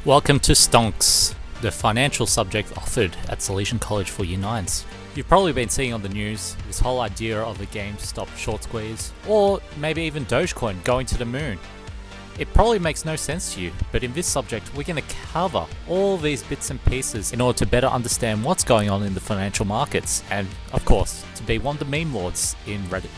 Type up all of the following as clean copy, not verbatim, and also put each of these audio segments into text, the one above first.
Welcome to Stonks, the financial subject offered at Salesian College for Year 9s. You've probably been seeing on the news this whole idea of a GameStop short squeeze, or maybe even Dogecoin going to the moon. It probably makes no sense to you, but in this subject we're going to cover all these bits and pieces in order to better understand what's going on in the financial markets, and of course, to be one of the meme lords in Reddit.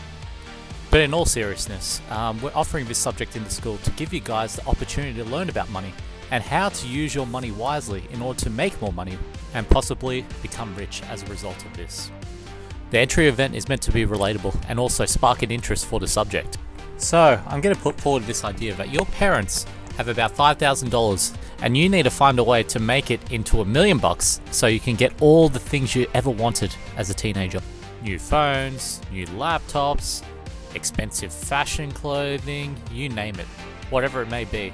But in all seriousness, we're offering this subject in the school to give you guys the opportunity to learn about money and how to use your money wisely in order to make more money and possibly become rich as a result of this. The entry event is meant to be relatable and also spark an interest for the subject. So I'm going to put forward this idea that your parents have about $5,000 and you need to find a way to make it into $1 million so you can get all the things you ever wanted as a teenager. New phones, new laptops, expensive fashion clothing, you name it, whatever it may be.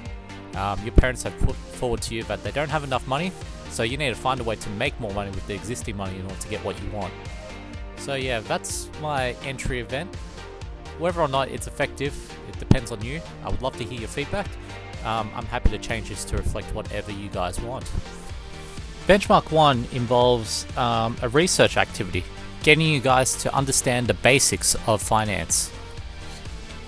Your parents have put forward to you that they don't have enough money, so you need to find a way to make more money with the existing money in order to get what you want. So yeah, that's my entry event. Whether or not it's effective, it depends on you. I would love to hear your feedback. I'm happy to change this to reflect whatever you guys want. Benchmark 1 involves a research activity, getting you guys to understand the basics of finance.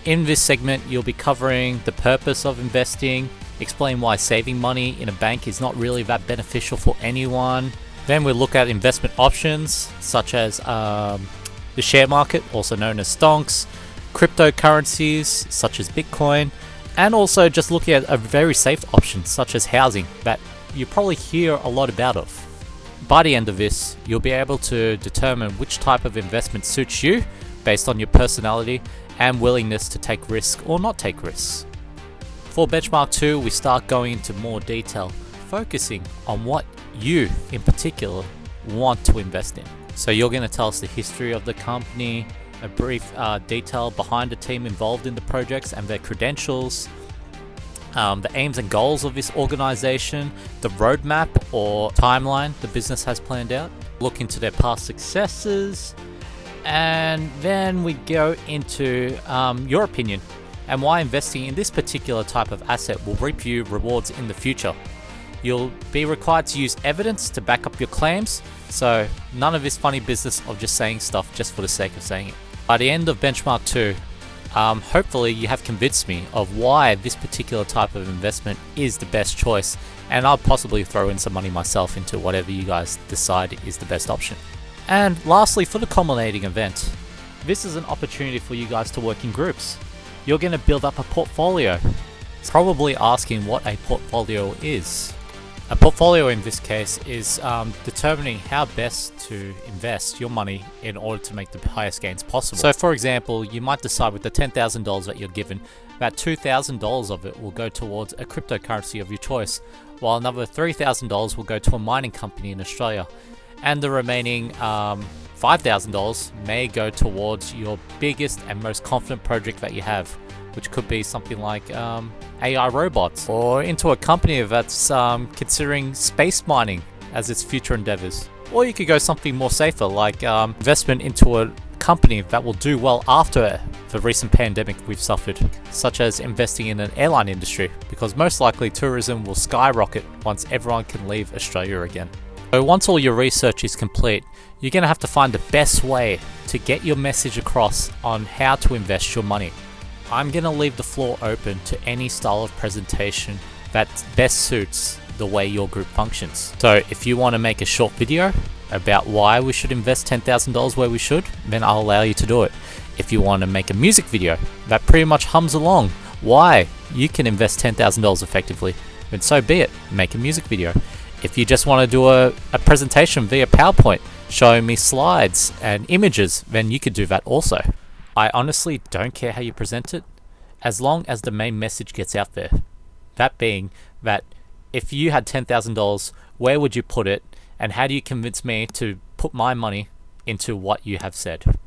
In this segment, you'll be covering the purpose of investing, explain why saving money in a bank is not really that beneficial for anyone. Then we'll look at investment options such as the share market, also known as Stonks, cryptocurrencies such as Bitcoin, and also just looking at a very safe option such as housing that you probably hear a lot about of. By the end of this, you'll be able to determine which type of investment suits you based on your personality and willingness to take risks or not take risks. For Benchmark 2, we start going into more detail, focusing on what you, in particular, want to invest in. So you're going to tell us the history of the company, a brief detail behind the team involved in the projects and their credentials, the aims and goals of this organization, the roadmap or timeline the business has planned out, look into their past successes, and then we go into your opinion and why investing in this particular type of asset will reap you rewards in the future. You'll be required to use evidence to back up your claims, so none of this funny business of just saying stuff just for the sake of saying it. By the end of Benchmark 2, hopefully you have convinced me of why this particular type of investment is the best choice, and I'll possibly throw in some money myself into whatever you guys decide is the best option. And lastly, for the culminating event, this is an opportunity for you guys to work in groups. You're going to build up a portfolio. Probably asking what a portfolio is. A portfolio in this case is determining how best to invest your money in order to make the highest gains possible. So for example, you might decide with the $10,000 that you're given, about $2,000 of it will go towards a cryptocurrency of your choice, while another $3,000 will go to a mining company in Australia, and the remaining $5,000 may go towards your biggest and most confident project that you have, which could be something like AI robots, or into a company that's considering space mining as its future endeavors. Or you could go something more safer, like investment into a company that will do well after the recent pandemic we've suffered, such as investing in an airline industry, because most likely tourism will skyrocket once everyone can leave Australia again. So once all your research is complete, you're going to have to find the best way to get your message across on how to invest your money. I'm going to leave the floor open to any style of presentation that best suits the way your group functions. So if you want to make a short video about why we should invest $10,000 where we should, then I'll allow you to do it. If you want to make a music video that pretty much hums along why you can invest $10,000 effectively, then so be it, make a music video. If you just want to do a presentation via PowerPoint showing me slides and images, then you could do that also. I honestly don't care how you present it, as long as the main message gets out there. That being that if you had $10,000, where would you put it, and how do you convince me to put my money into what you have said?